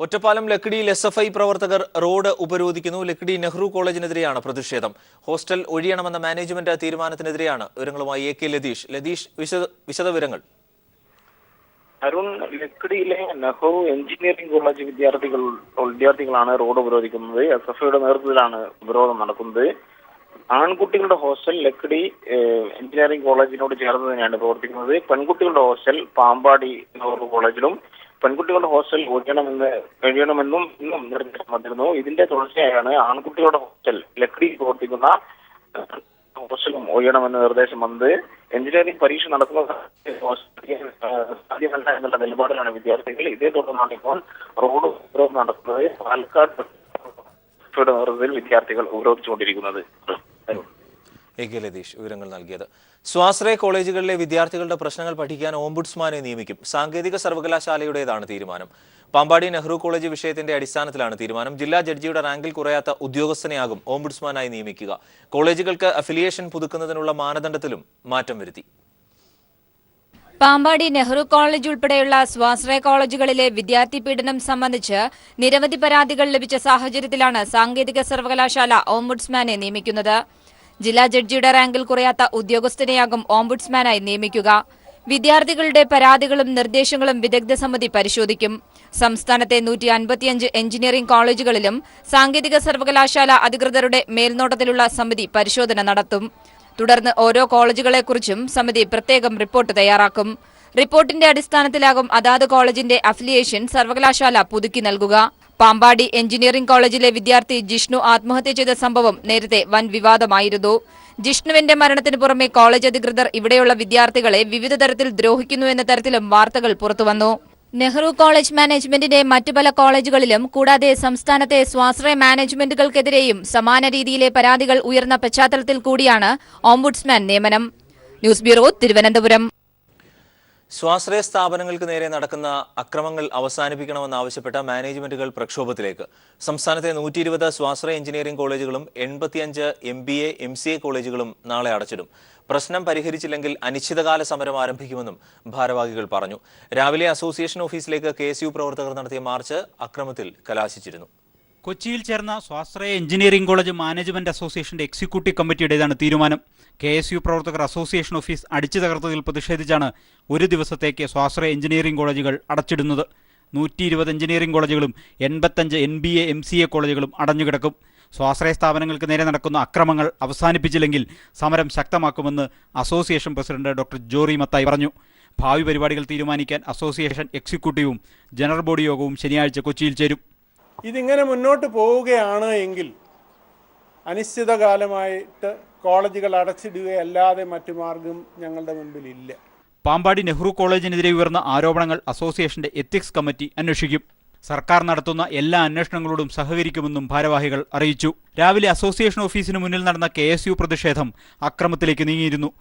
ഒറ്റപ്പാലം ലക്കിടിയിൽ SFI പ്രവർത്തകർ road ഉപരോധിക്കുന്നു. ലക്കിടി നെഹ്റു കോളേജിനെതിരെയാണ് പ്രതിഷേധം. ഹോസ്റ്റൽ ഒഴിയണമെന്ന മാനേജ്മെന്റ് തീരുമാനത്തിനെതിരെയാണ്. വിവരങ്ങളുമായി AK ലതീഷ്. ലതീഷ്, വിശദവിവരങ്ങൾ. അരുൺ, ലക്കിടിയിലെ നെഹ്റു എഞ്ചിനീയറിംഗ് കോളേജ് വിദ്യാർത്ഥികളാണ് റോഡ് ഉപരോധിക്കുന്നത്. SFIയുടെ നേതൃത്വത്തിലാണ് ഉപരോധം നടക്കുന്നത്. ആൺകുട്ടികളുടെ ഹോസ്റ്റൽ ലക്കിടി എഞ്ചിനീയറിംഗ് കോളേജിനോട് ചേർന്ന് തന്നെയാണ് പ്രവർത്തിക്കുന്നത്. പെൺകുട്ടികളുടെ ഹോസ്റ്റൽ പാമ്പാടി നെഹ്റു കോളേജിലും പെൺകുട്ടികളുടെ ഹോസ്റ്റൽ ഒഴിയണമെന്നും ഇന്നും നിർദ്ദേശം വന്നിരുന്നു. ഇതിന്റെ തുടർച്ചയായാണ് ആൺകുട്ടികളുടെ ഹോസ്റ്റൽ ലക്കിടിയിൽ പ്രവർത്തിക്കുന്ന ഹോസ്റ്റലും ഒഴിയണമെന്ന് നിർദ്ദേശം വന്നത്. എഞ്ചിനീയറിംഗ് പരീക്ഷ നടക്കുന്ന സാധ്യമല്ല എന്നുള്ള നിലപാടിലാണ് വിദ്യാർത്ഥികൾ. ഇതേ തുടർന്നാണ് ഇപ്പോൾ റോഡ് ഉപരോധം നടക്കുന്നത്. പാലക്കാട് നേതൃത്വത്തിൽ വിദ്യാർത്ഥികൾ ഉപരോധിച്ചുകൊണ്ടിരിക്കുന്നത്. AK ലതീഷ് വിവരങ്ങൾ നൽകിയത്. സ്വാശ്രയ കോളേജുകളിലെ വിദ്യാർത്ഥികളുടെ പ്രശ്നങ്ങൾ പഠിക്കാൻ ഓംബുഡ്സ്മാനെ നിയമിക്കും. സാങ്കേതിക സർവകലാശാലയുടേതാണ് തീരുമാനം. പാമ്പാടി നെഹ്റു കോളേജ് വിഷയത്തിന്റെ അടിസ്ഥാനത്തിലാണ് തീരുമാനം. ജില്ലാ ജഡ്ജിയുടെ റാങ്കിൽ കുറയാത്ത ഉദ്യോഗസ്ഥനെയാകും ഓംബുഡ്സ്മാനായി നിയമിക്കുക. കോളേജുകൾക്ക് അഫിലിയേഷൻ പുതുക്കുന്നതിനുള്ള മാനദണ്ഡത്തിലും മാറ്റം വരുത്തി. പാമ്പാടി നെഹ്റു കോളേജ് ഉൾപ്പെടെയുള്ള സ്വാശ്രയ കോളേജുകളിലെ വിദ്യാർത്ഥി പീഡനം സംബന്ധിച്ച് നിരവധി പരാതികൾ ലഭിച്ച സാഹചര്യത്തിലാണ് സാങ്കേതിക സർവകലാശാല ഓംബുഡ്സ്മാനെ നിയമിക്കുന്നത്. ജില്ലാ ജഡ്ജിയുടെ റാങ്കിൽ കുറയാത്ത ഉദ്യോഗസ്ഥനെയാകും ഓംബുഡ്സ്മാനായി നിയമിക്കുക. വിദ്യാർത്ഥികളുടെ പരാതികളും നിർദ്ദേശങ്ങളും വിദഗ്ധ സമിതി പരിശോധിക്കും. സംസ്ഥാനത്തെ 155 എഞ്ചിനീയറിംഗ് കോളേജുകളിലും സാങ്കേതിക സർവകലാശാല അധികൃതരുടെ മേൽനോട്ടത്തിലുള്ള സമിതി പരിശോധന നടത്തും. തുടർന്ന് ഓരോ കോളേജുകളെക്കുറിച്ചും സമിതി പ്രത്യേകം റിപ്പോർട്ട് തയ്യാറാക്കും. റിപ്പോർട്ടിന്റെ അടിസ്ഥാനത്തിലാകും അതാത് കോളേജിന്റെ അഫിലിയേഷൻ സർവകലാശാല പുതുക്കി നൽകുക. പാമ്പാടി എഞ്ചിനീയറിംഗ് കോളേജിലെ വിദ്യാർത്ഥി ജിഷ്ണു ആത്മഹത്യ ചെയ്ത സംഭവം നേരത്തെ വൻ വിവാദമായിരുന്നു. ജിഷ്ണുവിന്റെ മരണത്തിന് പുറമെ കോളേജ് അധികൃതർ ഇവിടെയുള്ള വിദ്യാർത്ഥികളെ വിവിധ തരത്തിൽ ദ്രോഹിക്കുന്നു എന്ന തരത്തിലും വാർത്തകൾ പുറത്തുവന്നു. നെഹ്റു കോളേജ് മാനേജ്മെന്റിന്റെ മറ്റു പല കോളേജുകളിലും കൂടാതെ സംസ്ഥാനത്തെ സ്വാശ്രയ മാനേജ്മെന്റുകൾക്കെതിരെയും സമാന രീതിയിലെ പരാതികൾ ഉയർന്ന പശ്ചാത്തലത്തിൽ കൂടിയാണ് ഓംബുഡ്സ്മാൻ നിയമനം. News bureau, Thiruvananthapuram. സ്വാശ്രയ സ്ഥാപനങ്ങൾക്ക് നേരെ നടക്കുന്ന അക്രമങ്ങൾ അവസാനിപ്പിക്കണമെന്നാവശ്യപ്പെട്ട മാനേജ്മെന്റുകൾ പ്രക്ഷോഭത്തിലേക്ക്. സംസ്ഥാനത്തെ 120 സ്വാശ്രയ എഞ്ചിനീയറിംഗ് കോളേജുകളും 85 MBA MCA കോളേജുകളും നാളെ അടച്ചിടും. പ്രശ്നം പരിഹരിച്ചില്ലെങ്കിൽ അനിശ്ചിതകാല സമരം ആരംഭിക്കുമെന്നും ഭാരവാഹികൾ പറഞ്ഞു. രാവിലെ അസോസിയേഷൻ ഓഫീസിലേക്ക് KSU പ്രവർത്തകർ നടത്തിയ മാർച്ച് അക്രമത്തിൽ കലാശിച്ചിരുന്നു. കൊച്ചിയിൽ ചേർന്ന സ്വാശ്രയ എഞ്ചിനീയറിംഗ് കോളേജ് മാനേജ്മെന്റ് അസോസിയേഷന്റെ എക്സിക്യൂട്ടീവ് കമ്മിറ്റിയുടേതാണ് തീരുമാനം. KSU പ്രവർത്തകർ അസോസിയേഷൻ ഓഫീസ് അടിച്ചു തകർത്തതിൽ പ്രതിഷേധിച്ചാണ് ഒരു ദിവസത്തേക്ക് സ്വാശ്രയ എഞ്ചിനീയറിംഗ് കോളേജുകൾ അടച്ചിടുന്നത്. 120 എഞ്ചിനീയറിംഗ് കോളേജുകളും 85 MBA MCA കോളേജുകളും അടഞ്ഞുകിടക്കും. സ്വാശ്രയ സ്ഥാപനങ്ങൾക്ക് നേരെ നടക്കുന്ന അക്രമങ്ങൾ അവസാനിപ്പിച്ചില്ലെങ്കിൽ സമരം ശക്തമാക്കുമെന്ന് association president doctor jury Mathai പറഞ്ഞു. ഭാവി പരിപാടികൾ തീരുമാനിക്കാൻ അസോസിയേഷൻ എക്സിക്യൂട്ടീവും ജനറൽ ബോഡി യോഗവും ശനിയാഴ്ച കൊച്ചിയിൽ ചേരും. ഇതിങ്ങനെ മുന്നോട്ട് പോവുകയാണ് എങ്കിൽ അനിശ്ചിതകാലമായിട്ട് കോളേജുകൾ അടച്ചിടുകയല്ലാതെ മറ്റു മാർഗം ഞങ്ങളുടെ മുൻപിലില്ല. പാമ്പാടി നെഹ്റു കോളേജിനെതിരെ ഉയർന്ന ആരോപണങ്ങൾ അസോസിയേഷന്റെ എത്തിക്സ് കമ്മിറ്റി അന്വേഷിക്കും. സർക്കാർ നടത്തുന്ന എല്ലാ അന്വേഷണങ്ങളോടും സഹകരിക്കുമെന്നും ഭാരവാഹികൾ അറിയിച്ചു. രാവിലെ അസോസിയേഷൻ ഓഫീസിന് മുന്നിൽ നടന്ന KSU പ്രതിഷേധം അക്രമത്തിലേക്ക് നീങ്ങിയിരുന്നു.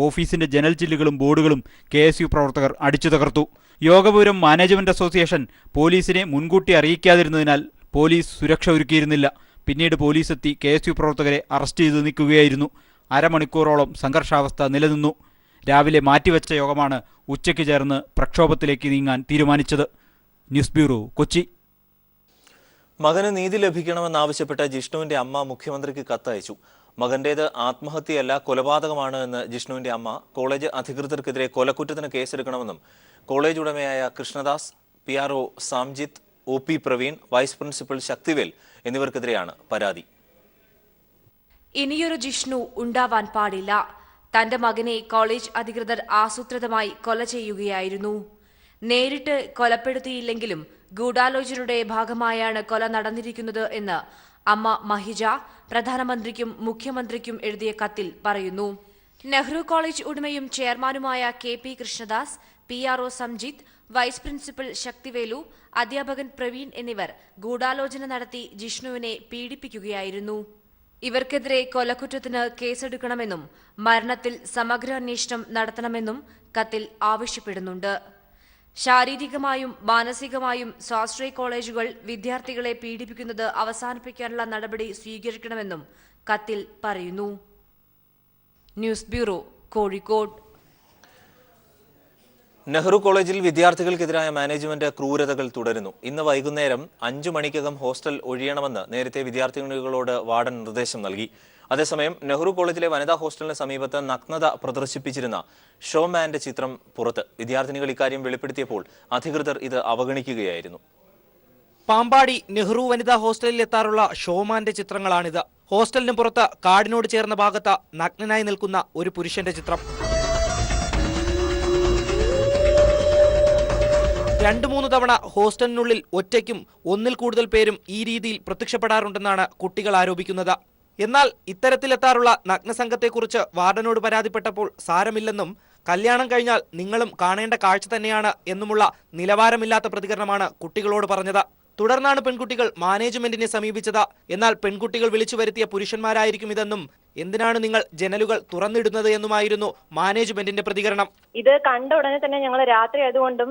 ഓഫീസിന്റെ ജനൽ ചില്ലുകളും ബോർഡുകളും KSU പ്രവർത്തകർ അടിച്ചു തകർത്തു. യോഗപുരം മാനേജ്മെന്റ് അസോസിയേഷൻ പോലീസിനെ മുൻകൂട്ടി അറിയിക്കാതിരുന്നതിനാൽ പോലീസ് സുരക്ഷ ഒരുക്കിയിരുന്നില്ല. പിന്നീട് പോലീസ് എത്തി KSU പ്രവർത്തകരെ അറസ്റ്റ് ചെയ്ത് നീക്കുകയായിരുന്നു. അരമണിക്കൂറോളം സംഘർഷാവസ്ഥ നിലനിന്നു. രാവിലെ മാറ്റിവെച്ച യോഗമാണ് ഉച്ചയ്ക്ക് ചേർന്ന് പ്രക്ഷോഭത്തിലേക്ക് നീങ്ങാൻ തീരുമാനിച്ചത്. News bureau, Kochi. മകന് നീതി ലഭിക്കണമെന്നാവശ്യപ്പെട്ട ജിഷ്ണുവിന്റെ അമ്മ മുഖ്യമന്ത്രിക്ക് കത്തയച്ചു. മകന്റേത് ആത്മഹത്യയല്ല, കൊലപാതകമാണ് എന്ന് ജിഷ്ണുവിന്റെ അമ്മ കോളേജ് അധികൃതർക്കെതിരെ കൊലക്കുറ്റത്തിന് കേസെടുക്കണമെന്നും കോളേജ് ഉടമയായ Krishnadas, PRO Samjith, OP Praveen, vice principal Sakthivel എന്നിവർക്കെതിരെയാണ് പരാതി. ഇനിയൊരു ജിഷ്ണു ഉണ്ടാവാൻ പാടില്ല. തന്റെ മകനെ കോളേജ് അധികൃതർ ആസൂത്രിതമായി കൊല ചെയ്യുകയായിരുന്നു. നേരിട്ട് കൊലപ്പെടുത്തിയില്ലെങ്കിലും ഗൂഢാലോചനയുടെ ഭാഗമായാണ് കൊല നടന്നിരിക്കുന്നത് എന്ന് അമ്മ മഹിജ പ്രധാനമന്ത്രിക്കും മുഖ്യമന്ത്രിക്കും എഴുതിയ കത്തിൽ പറയുന്നു. നെഹ്റു കോളേജ് ഉടമയും ചെയർമാനുമായ KP Krishnadas, PRO Samjith, vice principal Sakthivelu, അധ്യാപകൻ പ്രവീൺ എന്നിവർ ഗൂഢാലോചന നടത്തി ജിഷ്ണുവിനെ പീഡിപ്പിക്കുകയായിരുന്നു. ഇവർക്കെതിരെ കൊലക്കുറ്റത്തിന് കേസെടുക്കണമെന്നും മരണത്തിൽ സമഗ്ര അന്വേഷണം നടത്തണമെന്നും കത്തിൽ ആവശ്യപ്പെടുന്നുണ്ട്. ശാരീരികമായും മാനസികമായും സ്വാശ്രയ കോളേജുകൾ വിദ്യാർത്ഥികളെ പീഡിപ്പിക്കുന്നത് അവസാനിപ്പിക്കാനുള്ള നടപടി സ്വീകരിക്കണമെന്നും കത്തിൽ പറയുന്നു. News bureau, Kozhikode. നെഹ്റു കോളേജിൽ വിദ്യാർത്ഥികൾക്കെതിരായ മാനേജ്മെന്റ് ക്രൂരതകൾ തുടരുന്നു. ഇന്ന് വൈകുന്നേരം 5 മണിക്കകം ഹോസ്റ്റൽ ഒഴിയണമെന്ന് നേരത്തെ വിദ്യാർത്ഥികളോട് വാർഡൻ നിർദ്ദേശം നൽകി. അതേസമയം നെഹ്റു കോളേജിലെ വനിതാ ഹോസ്റ്റലിന് സമീപത്ത് നഗ്നത പ്രദർശിപ്പിച്ചിരുന്ന ഷോമാന്റെ ചിത്രം പുറത്ത്. വിദ്യാർത്ഥിനികൾ ഇക്കാര്യം വെളിപ്പെടുത്തിയപ്പോൾ അധികൃതർ ഇത് അവഗണിക്കുകയായിരുന്നു. പാമ്പാടി നെഹ്റു വനിതാ ഹോസ്റ്റലിൽ എത്താറുള്ള ഷോമാന്റെ ചിത്രങ്ങളാണിത്. ഹോസ്റ്റലിന് പുറത്ത് കാടിനോട് ചേർന്ന ഭാഗത്ത് നഗ്നനായി നിൽക്കുന്ന ഒരു പുരുഷന്റെ ചിത്രം. 2-3 തവണ ഹോസ്റ്റലിനുള്ളിൽ ഒറ്റയ്ക്കും ഒന്നിൽ കൂടുതൽ പേരും ഈ രീതിയിൽ പ്രത്യക്ഷപ്പെടാറുണ്ടെന്നാണ് കുട്ടികൾ ആരോപിക്കുന്നത്. എന്നാൽ ഇത്തരത്തിലെത്താറുള്ള നഗ്നസംഘത്തെക്കുറിച്ച് വാർഡനോട് പരാതിപ്പെട്ടപ്പോൾ സാരമില്ലെന്നും കല്യാണം കഴിഞ്ഞാൽ നിങ്ങളും കാണേണ്ട കാഴ്ച തന്നെയാണ് എന്നുമുള്ള നിലവാരമില്ലാത്ത പ്രതികരണമാണ് കുട്ടികളോട് പറഞ്ഞത്. തുടർന്നാണ് പെൺകുട്ടികൾ മാനേജ്മെന്റിനെ സമീപിച്ചത്. എന്നാൽ പെൺകുട്ടികൾ വിളിച്ചു വരുത്തിയ പുരുഷന്മാരായിരിക്കും ഇതെന്നും എന്തിനാണ് നിങ്ങൾ ജനലുകൾ തുറന്നിടുന്നത് എന്നുമായിരുന്നു മാനേജ്മെന്റിന്റെ പ്രതികരണം. ഇത് കണ്ട ഉടനെ തന്നെ ഞങ്ങൾ രാത്രി ആയതുകൊണ്ടും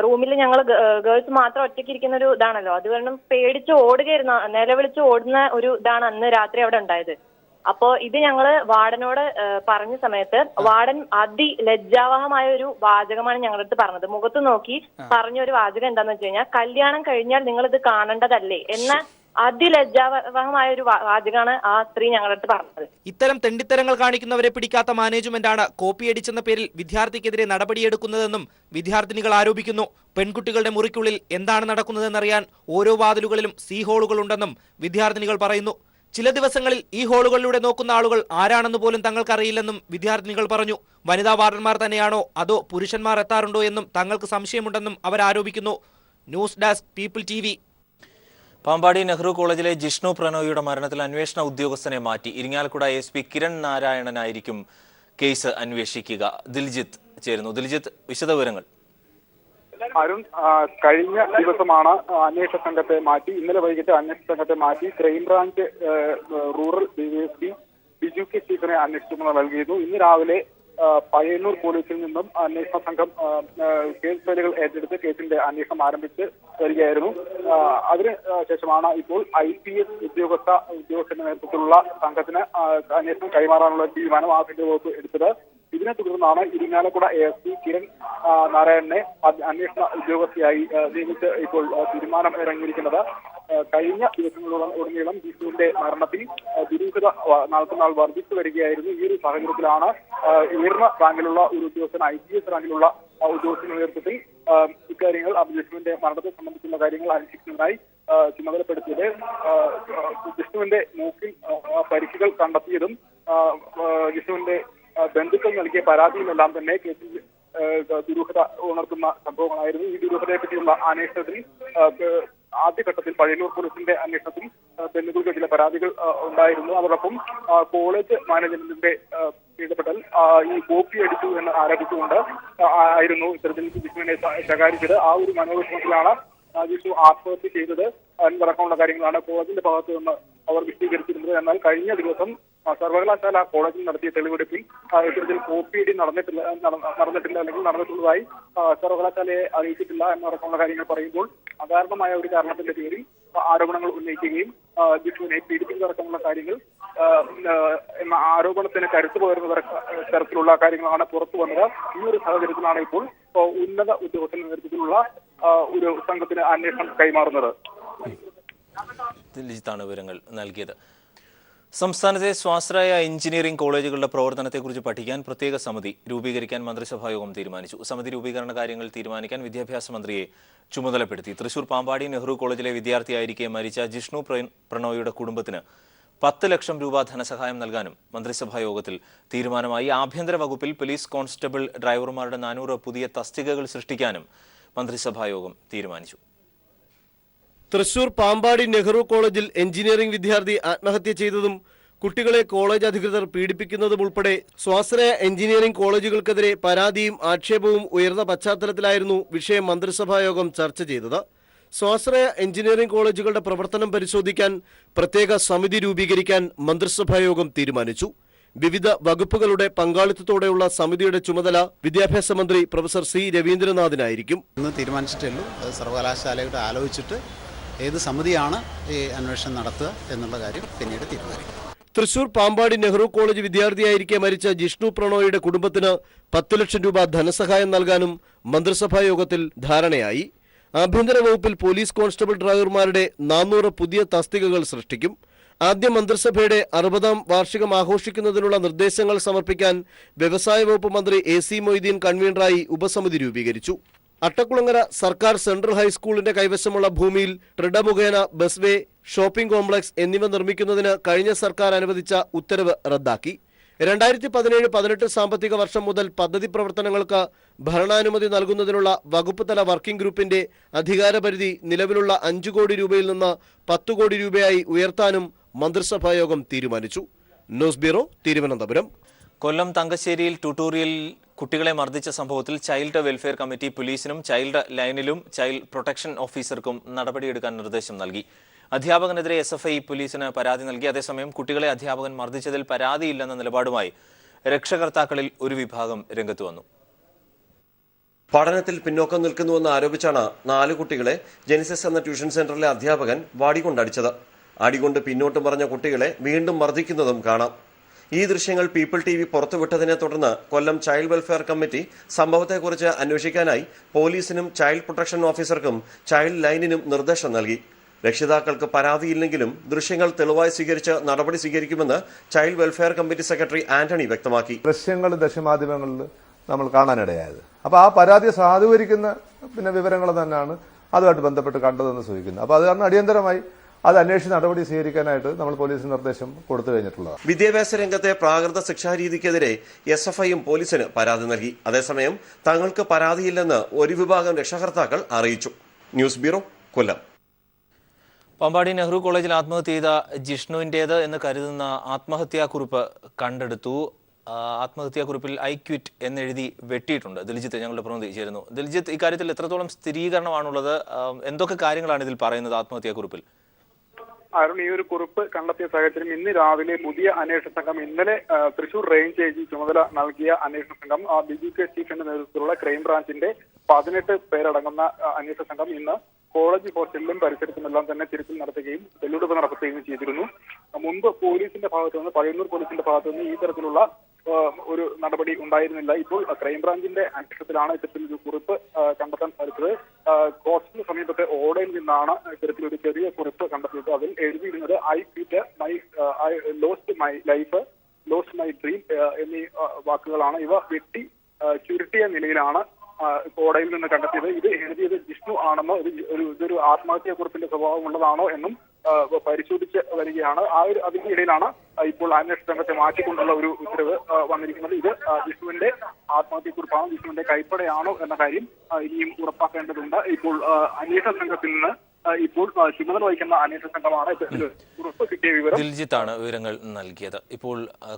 റൂമിൽ ഞങ്ങൾ ഗേൾസ് മാത്രം ഒറ്റയ്ക്ക് ഇരിക്കുന്ന ഒരു ഇതാണല്ലോ, അതുകൊണ്ടും പേടിച്ച് ഓടുകയായിരുന്നു, നിലവിളിച്ച് ഓടുന്ന ഒരു ഇതാണ് അന്ന് രാത്രി അവിടെ ഉണ്ടായത്. അപ്പോ ഇത് ഞങ്ങള് വാർഡനോട് പറഞ്ഞ സമയത്ത് വാർഡൻ അതിലജ്ജാവഹമായ ഒരു വാചകമാണ് ഞങ്ങളുടെ അടുത്ത് പറഞ്ഞത്. മുഖത്ത് നോക്കി പറഞ്ഞ ഒരു വാചകം എന്താന്ന് വെച്ച് കഴിഞ്ഞാൽ, കല്യാണം കഴിഞ്ഞാൽ നിങ്ങൾ ഇത് കാണേണ്ടതല്ലേ എന്ന അതിലജ്ജാവഹമായ ഒരു വാചകമാണ് ആ സ്ത്രീ ഞങ്ങളുടെ അടുത്ത് പറഞ്ഞത്. ഇത്തരം തെണ്ടിത്തരങ്ങൾ കാണിക്കുന്നവരെ പിടിക്കാത്ത മാനേജ്മെന്റാണ് കോപ്പിയടിച്ചെന്ന പേരിൽ വിദ്യാർത്ഥിക്കെതിരെ നടപടിയെടുക്കുന്നതെന്നും വിദ്യാർത്ഥിനികൾ ആരോപിക്കുന്നു. പെൺകുട്ടികളുടെ മുറിക്കുള്ളിൽ എന്താണ് നടക്കുന്നതെന്നറിയാൻ ഓരോ വാതിലുകളിലും സീ ഹോളുകളുണ്ടെന്നും വിദ്യാർത്ഥിനികൾ പറയുന്നു. ചില ദിവസങ്ങളിൽ ഈ ഹോളുകളിലൂടെ നോക്കുന്ന ആളുകൾ ആരാണെന്ന് പോലും തങ്ങൾക്കറിയില്ലെന്നും വിദ്യാർത്ഥിനികൾ പറഞ്ഞു. വനിതാ വാർഡന്മാർ തന്നെയാണോ അതോ പുരുഷന്മാർ എത്താറുണ്ടോ എന്നും തങ്ങൾക്ക് സംശയമുണ്ടെന്നും അവർ ആരോപിക്കുന്നു. News desk people TV. Pampady Nehru കോളേജിലെ ജിഷ്ണു പ്രണോയിയുടെ മരണത്തിൽ അന്വേഷണ ഉദ്യോഗസ്ഥനെ മാറ്റി. ഇരിങ്ങാലക്കുട SP കിരൺ നാരായണനായിരിക്കും കേസ് അന്വേഷിക്കുക. ദിൽജിത്ത് ചേരുന്നു. ദിൽജിത്ത്, വിശദവിവരങ്ങൾ. അരുൺ, കഴിഞ്ഞ ദിവസമാണ് അന്വേഷണ സംഘത്തെ മാറ്റി. ഇന്നലെ വൈകിട്ട് അന്വേഷണ സംഘത്തെ മാറ്റി crime branch rural DSP Biju K ചീഫിനെ അന്വേഷണം നൽകിയിരുന്നു. ഇന്ന് രാവിലെ പയ്യന്നൂർ പോലീസിൽ നിന്നും അന്വേഷണ സംഘം കേസ് ഫയലുകൾ ഏറ്റെടുത്ത് കേസിന്റെ അന്വേഷണം ആരംഭിച്ച് വരികയായിരുന്നു. അതിന് ശേഷമാണ് ഇപ്പോൾ IPS ഉദ്യോഗസ്ഥന്റെ നേതൃത്വത്തിലുള്ള സംഘത്തിന് അന്വേഷണം കൈമാറാനുള്ള തീരുമാനം ആഭ്യന്തര വകുപ്പ് എടുത്തത്. ഇതിനെ തുടർന്നാണ് ഇരിങ്ങാലക്കുട ASP കിരൺ നാരായണനെ അന്വേഷണ ഉദ്യോഗസ്ഥയായി നിയമിച്ച് ഇപ്പോൾ തീരുമാനം ഇറങ്ങിയിരിക്കുന്നത്. കഴിഞ്ഞ ദിവസങ്ങളിലുടനീളം ജിഷ്ണുവിന്റെ മരണത്തിൽ ദുരൂഹത നാൾക്കുനാൾ വർദ്ധിച്ചു വരികയായിരുന്നു. ഈ ഒരു സാഹചര്യത്തിലാണ് ഉയർന്ന റാങ്കിലുള്ള ഒരു ഉദ്യോഗസ്ഥൻ, IPS റാങ്കിലുള്ള ഉദ്യോഗസ്ഥന്റെ നേതൃത്വത്തിൽ ഇക്കാര്യങ്ങൾ ജിഷ്ണുവിന്റെ മരണത്തെ സംബന്ധിച്ചുള്ള കാര്യങ്ങൾ അന്വേഷിക്കുന്നതിനായി ചുമതലപ്പെടുത്തിയത്. ജിഷ്ണുവിന്റെ മൂക്കിൽ പരിക്കുകൾ കണ്ടെത്തിയതും ജിഷ്ണുവിന്റെ ബന്ധുക്കൾ നൽകിയ പരാതിയുമെല്ലാം തന്നെ കേസിൽ ദുരൂഹത ഉണർത്തുന്ന സംഭവങ്ങളായിരുന്നു. ഈ ദുരൂഹതയെ പറ്റിയുള്ള അന്വേഷണത്തിൽ ആദ്യഘട്ടത്തിൽ പയ്യന്നൂർ പോലീസിന്റെ അന്വേഷണത്തിൽ ബന്ധുക്കൾക്ക് ചില പരാതികൾ ഉണ്ടായിരുന്നു. അതോടൊപ്പം കോളേജ് മാനേജ്മെന്റിന്റെ ഇടപെടൽ ഈ കോപ്പി അടിച്ചു എന്ന് ആരോപിച്ചുകൊണ്ട് ആയിരുന്നു ഇത്തരത്തിൽ ജിഷ്ണുവിനെ ശകാരിച്ചത്. ആ ഒരു മനോവിഷമത്തിലാണ് ജിഷ്ണു ആത്മഹത്യ ചെയ്തത് എന്നടക്കമുള്ള കാര്യങ്ങളാണ് കോളേജിന്റെ ഭാഗത്തു നിന്ന് അവർ വിശദീകരിച്ചിരുന്നത്. എന്നാൽ കഴിഞ്ഞ ദിവസം സർവകലാശാല കോളേജിൽ നടത്തിയ തെളിവെടുപ്പിൽ ഇത്തരത്തിൽ കോപ്പിയടി നടന്നിട്ടില്ല അല്ലെങ്കിൽ നടന്നിട്ടുള്ളതായി സർവകലാശാലയെ അറിയിച്ചിട്ടില്ല എന്നടക്കമുള്ള കാര്യങ്ങൾ പറയുമ്പോൾ അകാരണമായ ഒരു കാരണത്തിന്റെ പേരിൽ ആരോപണങ്ങൾ ഉന്നയിക്കുകയും ജിഷ്ണുവിനെ പീഡിപ്പിക്കുന്നതടക്കമുള്ള കാര്യങ്ങൾ എന്ന ആരോപണത്തിന് കരുത്തു പകരുന്ന തരത്തിലുള്ള കാര്യങ്ങളാണ് പുറത്തു വന്നത്. ഈ ഒരു സാഹചര്യത്തിലാണ് ഇപ്പോൾ ഉന്നത ഉദ്യോഗസ്ഥന്റെ നേതൃത്വത്തിലുള്ള ഒരു സംഘത്തിന് അന്വേഷണം കൈമാറുന്നത്. ദിൽജിത്താണ് വിവരങ്ങൾ നൽകിയത്. സംസ്ഥാനത്തെ സ്വാശ്രയ എഞ്ചിനീയറിംഗ് കോളേജുകളുടെ പ്രവർത്തനത്തെക്കുറിച്ച് പഠിക്കാൻ പ്രത്യേക സമിതി രൂപീകരിക്കാൻ മന്ത്രിസഭായോഗം തീരുമാനിച്ചു. സമിതി രൂപീകരണ കാര്യങ്ങൾ തീരുമാനിക്കാൻ വിദ്യാഭ്യാസ മന്ത്രിയെ ചുമതലപ്പെടുത്തി. തൃശൂർ പാമ്പാടി നെഹ്റു കോളേജിലെ വിദ്യാർത്ഥിയായിരിക്കെ മരിച്ച ജിഷ്ണു പ്രണോയിയുടെ കുടുംബത്തിന് 10 ലക്ഷം രൂപ ധനസഹായം നൽകാനും മന്ത്രിസഭായോഗത്തിൽ തീരുമാനമായി. ആഭ്യന്തര വകുപ്പിൽ പോലീസ് കോൺസ്റ്റബിൾ ഡ്രൈവർമാരുടെ 400 പുതിയ തസ്തികകൾ സൃഷ്ടിക്കാനും മന്ത്രിസഭായോഗം തീരുമാനിച്ചു. തൃശൂർ പാമ്പാടി നെഹ്റു കോളേജിൽ എഞ്ചിനീയറിംഗ് വിദ്യാർത്ഥി ആത്മഹത്യ ചെയ്തതും കുട്ടികളെ കോളേജ് അധികൃതർ പീഡിപ്പിക്കുന്നതും ഉൾപ്പെടെ സ്വാശ്രയ എഞ്ചിനീയറിംഗ് കോളേജുകൾക്കെതിരെ പരാതിയും ആക്ഷേപവും ഉയർന്ന പശ്ചാത്തലത്തിലായിരുന്നു വിഷയം മന്ത്രിസഭായോഗം ചർച്ച ചെയ്തത്. സ്വാശ്രയ എഞ്ചിനീയറിംഗ് കോളേജുകളുടെ പ്രവർത്തനം പരിശോധിക്കാൻ പ്രത്യേക സമിതി രൂപീകരിക്കാൻ മന്ത്രിസഭായോഗം തീരുമാനിച്ചു. വിവിധ വകുപ്പുകളുടെ പങ്കാളിത്തത്തോടെയുള്ള സമിതിയുടെ ചുമതല വിദ്യാഭ്യാസ മന്ത്രി പ്രൊഫസർ C രവീന്ദ്രനാഥിനായിരിക്കും. ഇന്ന് തീരുമാനിച്ചിട്ടുള്ളൂ. സർവകലാശാലയോട് ആലോചിച്ചിട്ട് ഏത് സമിതിയാണ് ഈ അന്വേഷണം നടത്തുക എന്നുള്ള കാര്യം പിന്നീട് തീരുമാനിക്കും. തൃശൂർ പാമ്പാടി നെഹ്റു കോളേജ് വിദ്യാർത്ഥിയായിരിക്കെ മരിച്ച ജിഷ്ണു പ്രണോയിയുടെ കുടുംബത്തിന് 10 ലക്ഷം രൂപ ധനസഹായം നൽകാനും മന്ത്രിസഭാ യോഗത്തിൽ ധാരണയായി. ആഭ്യന്തര വകുപ്പിൽ പോലീസ് കോൺസ്റ്റബിൾ ഡ്രൈവർമാരുടെ 400 പുതിയ തസ്തികകൾ സൃഷ്ടിക്കും. ആദ്യ മന്ത്രിസഭയുടെ 60ാം വാർഷികം ആഘോഷിക്കുന്നതിനുള്ള നിർദ്ദേശങ്ങൾ സമർപ്പിക്കാൻ വ്യവസായ വകുപ്പ് മന്ത്രി AC മൊയ്തീൻ കൺവീനറായി ഉപസമിതി രൂപീകരിച്ചു. അട്ടക്കുളങ്ങര സർക്കാർ സെൻട്രൽ ഹൈസ്കൂളിന്റെ കൈവശമുള്ള ഭൂമിയിൽ ട്രിഡ മുഖേന ബസ് വേ, ഷോപ്പിംഗ് കോംപ്ലക്സ് എന്നിവ നിർമ്മിക്കുന്നതിന് കഴിഞ്ഞ സർക്കാർ അനുവദിച്ച ഉത്തരവ് റദ്ദാക്കി. 2017-18 സാമ്പത്തിക വർഷം മുതൽ പദ്ധതി പ്രവർത്തനങ്ങൾക്ക് ഭരണാനുമതി നൽകുന്നതിനുള്ള വകുപ്പ് തല വർക്കിംഗ് ഗ്രൂപ്പിന്റെ അധികാരപരിധി നിലവിലുള്ള 5 കോടി രൂപയിൽ നിന്ന് 10 കോടി രൂപയായി ഉയർത്താനും മന്ത്രിസഭായോഗം തീരുമാനിച്ചു. News bureau, Thiruvananthapuram. കൊല്ലം തങ്കശ്ശേരിയിൽ ട്യൂട്ടോറിയൽ കുട്ടികളെ മർദ്ദിച്ച സംഭവത്തിൽ ചൈൽഡ് വെൽഫെയർ കമ്മിറ്റി പോലീസിനും ചൈൽഡ് ലൈനിലും ചൈൽഡ് പ്രൊട്ടക്ഷൻ ഓഫീസർക്കും നടപടിയെടുക്കാൻ നിർദ്ദേശം നൽകി. അധ്യാപകനെതിരെ SFI പോലീസിന് പരാതി നൽകി. അതേസമയം കുട്ടികളെ അധ്യാപകൻ മർദ്ദിച്ചതിൽ പരാതിയില്ലെന്ന നിലപാടുമായി രക്ഷകർത്താക്കളിൽ ഒരു വിഭാഗം രംഗത്ത് വന്നു. പഠനത്തിൽ പിന്നോക്കം നിൽക്കുന്നുവെന്ന് ആരോപിച്ചാണ് 4 കുട്ടികളെ ജെനിസിസ് എന്ന ട്യൂഷൻ സെന്ററിലെ അധ്യാപകൻ വാടികൊണ്ടടിച്ചത്. അടികൊണ്ട് പിന്നോട്ട് മറിഞ്ഞ കുട്ടികളെ വീണ്ടും മർദ്ദിക്കുന്നതും കാണാം. ഈ ദൃശ്യങ്ങൾ പീപ്പിൾ TV പുറത്തുവിട്ടതിനെ തുടർന്ന് കൊല്ലം ചൈൽഡ് വെൽഫെയർ കമ്മിറ്റി സംഭവത്തെക്കുറിച്ച് അന്വേഷിക്കാനായി പോലീസിനും ചൈൽഡ് പ്രൊട്ടക്ഷൻ ഓഫീസർക്കും ചൈൽഡ് ലൈനിനും നിർദ്ദേശം നൽകി. രക്ഷിതാക്കൾക്ക് പരാതിയില്ലെങ്കിലും ദൃശ്യങ്ങൾ തെളിവായി സ്വീകരിച്ച് നടപടി സ്വീകരിക്കുമെന്ന് child welfare committee secretary Antony വ്യക്തമാക്കി. ദൃശ്യങ്ങൾ ദൃശ്യമാധ്യമങ്ങളിൽ നമ്മൾ കാണാനിടയായത്. അപ്പോൾ ആ പരാതിയെ സാധൂകരിക്കുന്ന വിവരങ്ങൾ തന്നെയാണ് അതുമായിട്ട് ബന്ധപ്പെട്ട് കണ്ടതെന്ന് സൂചിക്കുന്നത്. അപ്പോൾ അത് കാരണം അടിയന്തരമായി അത് അന്വേഷിച്ച് നടപടി സ്വീകരിക്കാനായിട്ട് നമ്മൾ പോലീസിന് നിർദ്ദേശം കൊടുത്തു കഴിഞ്ഞിട്ടുള്ളതാണ്. വിദ്യാഭ്യാസ രംഗത്തെ പ്രാകൃത ശിക്ഷാരീതിക്കെതിരെ SFIയും പോലീസിന് പരാതി നൽകി. അതേസമയം തങ്ങൾക്ക് പരാതിയില്ലെന്ന് ഒരു വിഭാഗം രക്ഷകർത്താക്കൾ അറിയിച്ചു. ന്യൂസ് ബ്യൂറോ, കൊല്ലം. പാമ്പാടി നെഹ്റു കോളേജിൽ ആത്മഹത്യ ചെയ്ത ജിഷ്ണുവിൻ്റേത് എന്ന് കരുതുന്ന ആത്മഹത്യാക്കുറിപ്പ് കണ്ടെടുത്തു. ആത്മഹത്യാക്കുറിപ്പിൽ I quit എന്നെഴുതി വെട്ടിയിട്ടുണ്ട്. ദിൽജിത്ത് ഞങ്ങളുടെ പ്രതിനിധി ചേരുന്നു. ദിൽജിത്ത്, ഇക്കാര്യത്തിൽ എത്രത്തോളം സ്ഥിരീകരണമാണുള്ളത്? എന്തൊക്കെ കാര്യങ്ങളാണ് ഇതിൽ പറയുന്നത് ആത്മഹത്യാക്കുറിപ്പിൽ? അരുൺ, ഈ ഒരു കുറിപ്പ് കണ്ടെത്തിയ സാഹചര്യം ഇന്ന് രാവിലെ പുതിയ അന്വേഷണ സംഘം ഇന്നലെ തൃശൂർ റേഞ്ച് AG ചുമതല നൽകിയ അന്വേഷണ സംഘം BGK ചീഫിന്റെ നേതൃത്വത്തിലുള്ള ക്രൈംബ്രാഞ്ചിന്റെ 18 പേരടങ്ങുന്ന അന്വേഷണ സംഘം ഇന്ന് കോളേജ് ഹോസ്റ്റലിലും പരിസരത്തുമെല്ലാം തന്നെ തിരച്ചിൽ നടത്തുകയും തെളിവെടുപ്പ് നടത്തുകയും ചെയ്തിരുന്നു. മുമ്പ് പോലീസിന്റെ ഭാഗത്തുനിന്ന്, പയ്യന്നൂർ പോലീസിന്റെ ഭാഗത്തുനിന്ന് ഈ തരത്തിലുള്ള ഒരു നടപടി ഉണ്ടായിരുന്നില്ല. ഇപ്പോൾ ക്രൈംബ്രാഞ്ചിന്റെ അന്വേഷണത്തിലാണ് ഇത്തരത്തിലൊരു കുറിപ്പ് കണ്ടെത്താൻ സാധിച്ചത്. ഹോസ്റ്റലിന് സമീപത്തെ ഓടയിൽ നിന്നാണ് ഇത്തരത്തിലൊരു ചെറിയ കുറിപ്പ് കണ്ടെത്തിയത്. അതിൽ എഴുതിയിരുന്നത് I quit I lost my life, lost my dream എന്നീ വാക്കുകളാണ്. ഇവ വെട്ടി ചുരുട്ടിയ നിലയിലാണ് ഓടയിൽ നിന്ന് കണ്ടെത്തിയത്. ഇത് എഴുതിയത് ജിഷ്ണു ആണെന്നോ ഇതൊരു ആത്മഹത്യാക്കുറിപ്പിന്റെ സ്വഭാവമുള്ളതാണോ എന്നും പരിശോധിച്ച് വരികയാണ്. അതിന്റെ ഇടയിലാണ് ഇപ്പോൾ അന്വേഷണ സംഘത്തെ മാറ്റിക്കൊണ്ടുള്ള ഒരു ഉത്തരവ് വന്നിരിക്കുന്നത്. ഇത് ജിഷ്ണുവിന്റെ ആത്മഹത്യക്കുറിപ്പാണോ, ജിഷ്ണുവിന്റെ കൈപ്പടയാണോ എന്ന കാര്യം ഇനിയും ഉറപ്പാക്കേണ്ടതുണ്ട്. ഇപ്പോൾ അന്വേഷണ സംഘത്തിൽ നിന്ന് ഇപ്പോൾ ചുമതല വഹിക്കുന്ന അന്വേഷണ സംഘമാണ് ഉറപ്പ് കിട്ടിയ വിവരം. ദിൽജിത്താണ് വിവരങ്ങൾ നൽകിയത്. ഇപ്പോൾ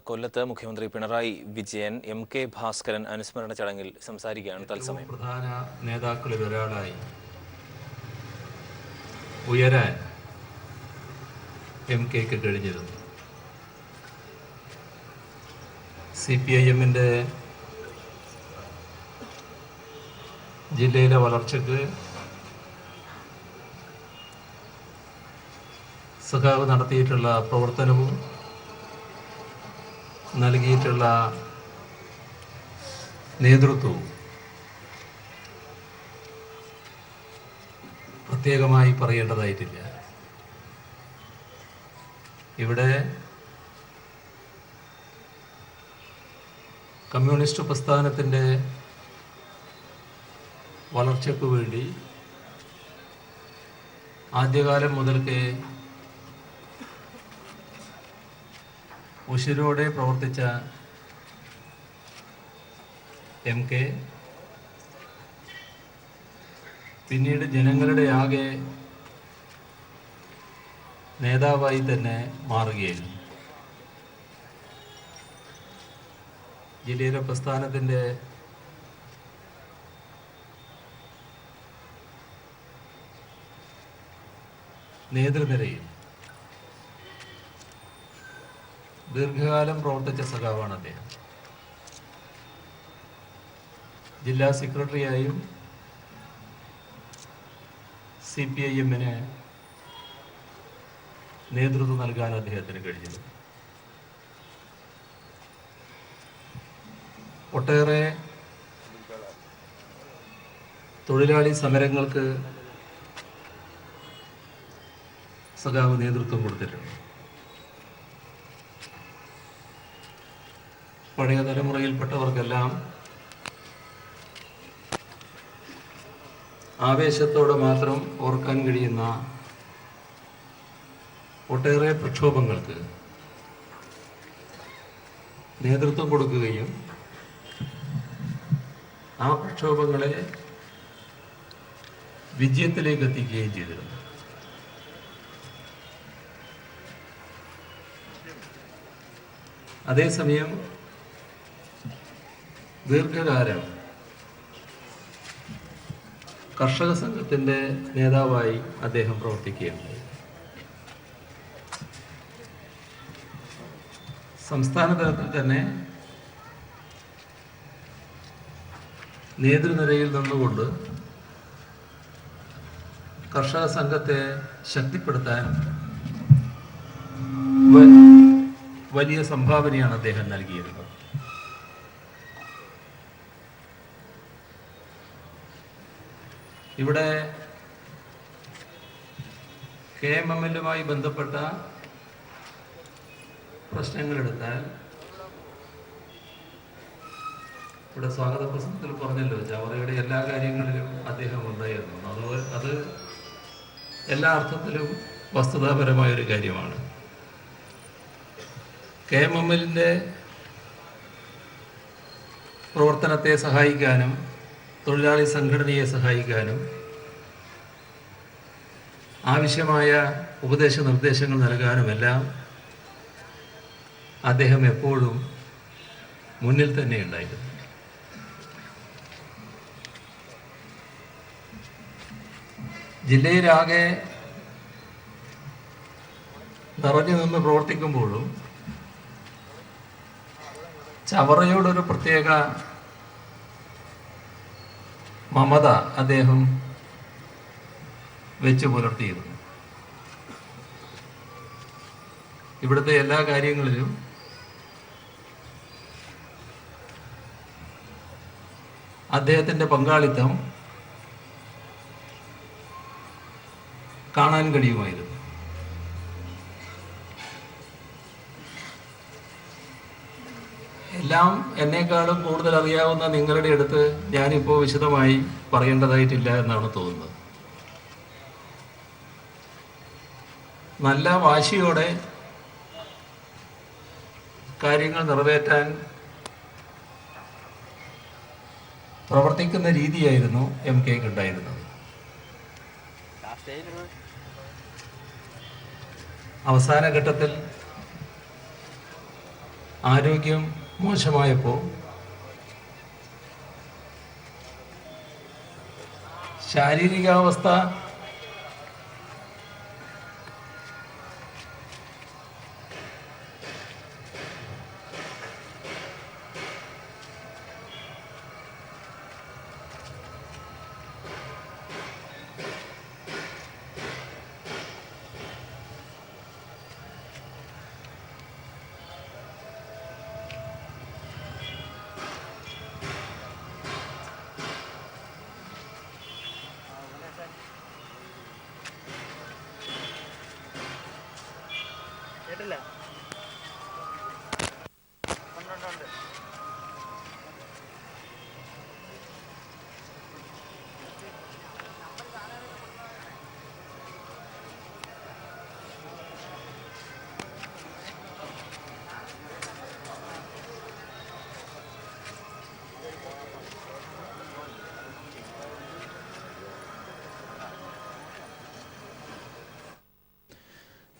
കൊല്ലത്ത് മുഖ്യമന്ത്രി പിണറായി വിജയൻ MK ഭാസ്കരൻ അനുസ്മരണ ചടങ്ങിൽ സംസാരിക്കുകയാണ്. തത്സമയം പ്രധാന നേതാക്കളിൽ ഒരാളായി ഉയരാൻ MKക്ക് കഴിഞ്ഞിരുന്നു. CPIMന്റെ ജില്ലയിലെ വളർച്ചയ്ക്ക് സഖാവ് നടത്തിയിട്ടുള്ള പ്രവർത്തനവും നൽകിയിട്ടുള്ള നേതൃത്വവും പ്രത്യേകമായി പറയേണ്ടതായിട്ടില്ല. ഇവിടെ കമ്മ്യൂണിസ്റ്റ് പ്രസ്ഥാനത്തിൻ്റെ വളർച്ചയ്ക്കു വേണ്ടി ആദ്യകാലം മുതൽക്കേ ഉശിരോടെ പ്രവർത്തിച്ച MK പിന്നീട് ജനങ്ങളുടെ ആകെ നേതാവായി തന്നെ മാറുകയായിരുന്നു. ജില്ലയിലെ പ്രസ്ഥാനത്തിൻ്റെ നേതൃനിരയിൽ ദീർഘകാലം പ്രവർത്തിച്ച സഖാവാണ് അദ്ദേഹം. ജില്ലാ സെക്രട്ടറിയായും CPIMന് നേതൃത്വം നൽകാൻ അദ്ദേഹത്തിന് കഴിഞ്ഞിരുന്നു. ഒട്ടേറെ തൊഴിലാളി സമരങ്ങൾക്ക് സഖാവ് നേതൃത്വം കൊടുത്തിട്ടുണ്ട്. പഴയ തലമുറയിൽപ്പെട്ടവർക്കെല്ലാം ആവേശത്തോടെ മാത്രം ഓർക്കാൻ കഴിയുന്ന ഒട്ടേറെ പ്രക്ഷോഭങ്ങൾക്ക് നേതൃത്വം കൊടുക്കുകയും ആ പ്രക്ഷോഭങ്ങളെ വിജയത്തിലേക്ക് എത്തിക്കുകയും ചെയ്തിരുന്നു. അതേസമയം ദീർഘകാലം കർഷക സംഘത്തിൻ്റെ നേതാവായി അദ്ദേഹം പ്രവർത്തിക്കുകയുണ്ടായി. സംസ്ഥാന തലത്തിൽ തന്നെ നേതൃനിരയിൽ നിന്നുകൊണ്ട് കർഷക സംഘത്തെ ശക്തിപ്പെടുത്താൻ വലിയ സംഭാവനയാണ് അദ്ദേഹം നൽകിയിരുന്നത്. ഇവിടെ KMML-മായി ബന്ധപ്പെട്ട പ്രശ്നങ്ങളെടുത്താൽ ഇവിടെ സ്വാഗത പ്രസംഗത്തിൽ പറഞ്ഞല്ലോ, ചവറയുടെ എല്ലാ കാര്യങ്ങളിലും അദ്ദേഹം ഉണ്ടായിരുന്നു. അത് എല്ലാ അർത്ഥത്തിലും വസ്തുതാപരമായൊരു കാര്യമാണ്. KMML-ന്റെ പ്രവർത്തനത്തെ സഹായിക്കാനും തൊഴിലാളി സംഘടനയെ സഹായിക്കാനും ആവശ്യമായ ഉപദേശ നിർദ്ദേശങ്ങൾ നൽകാനുമെല്ലാം അദ്ദേഹം എപ്പോഴും മുന്നിൽ തന്നെ ഉണ്ടായിരുന്നു. ജില്ലയിലാകെ നിറഞ്ഞു നിന്ന് പ്രവർത്തിക്കുമ്പോഴും ചവറയോടൊരു പ്രത്യേക മമത അദ്ദേഹം വെച്ചു പുലർത്തിയിരുന്നു. ഇവിടുത്തെ എല്ലാ കാര്യങ്ങളിലും അദ്ദേഹത്തിൻ്റെ പങ്കാളിത്തം കാണാൻ കഴിയുമായിരുന്നു. എല്ലാം എന്നെക്കാളും കൂടുതൽ അറിയാവുന്ന നിങ്ങളുടെ അടുത്ത് ഞാനിപ്പോൾ വിശദമായി പറയേണ്ടതായിട്ടില്ല എന്നാണ് തോന്നുന്നത്. നല്ല വാശിയോടെ കാര്യങ്ങൾ നിറവേറ്റാൻ പ്രവർത്തിക്കുന്ന രീതിയായിരുന്നു MK ഉണ്ടായിരുന്നത്. അവസാന ഘട്ടത്തിൽ ആരോഗ്യം മോശമായപ്പോൾ ശാരീരികാവസ്ഥ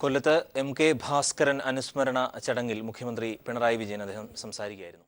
കൊല്ലത്ത് MK ഭാസ്കരൻ അനുസ്മരണ ചടങ്ങിൽ മുഖ്യമന്ത്രി പിണറായി വിജയൻ അദ്ദേഹം സംസാരിക്കുകയായിരുന്നു.